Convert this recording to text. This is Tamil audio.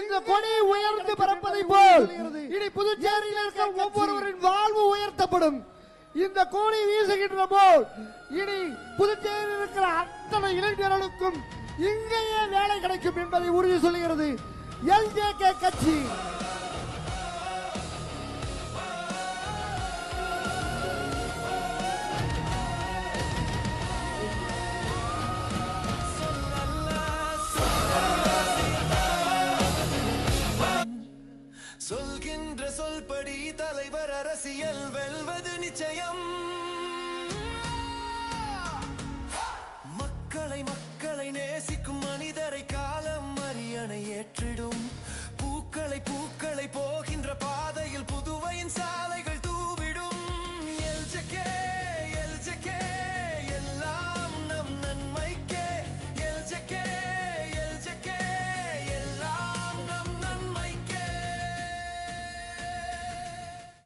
இந்த கொடி உயர்ந்து பறப்பதை போல் இனி புதுச்சேரியில் இருக்கிற ஒவ்வொருவரின் வாழ்வு உயர்த்தப்படும். இந்த கொடி வீசுகின்ற போல் இனி புதுச்சேரியில் இருக்கிற அத்தனை இளைஞர்களுக்கும் இங்கேயே வேலை கிடைக்கும் என்பதை உறுதி சொல்கிறது LJK கட்சி. சொல்கின்ற சொல்படி தலைவர் அரசியல் வெல்வது நிச்சயம். மக்களை நேசிக்கும் மனிதரை காலம் அரியணை ஏற்றிடும். பூக்களை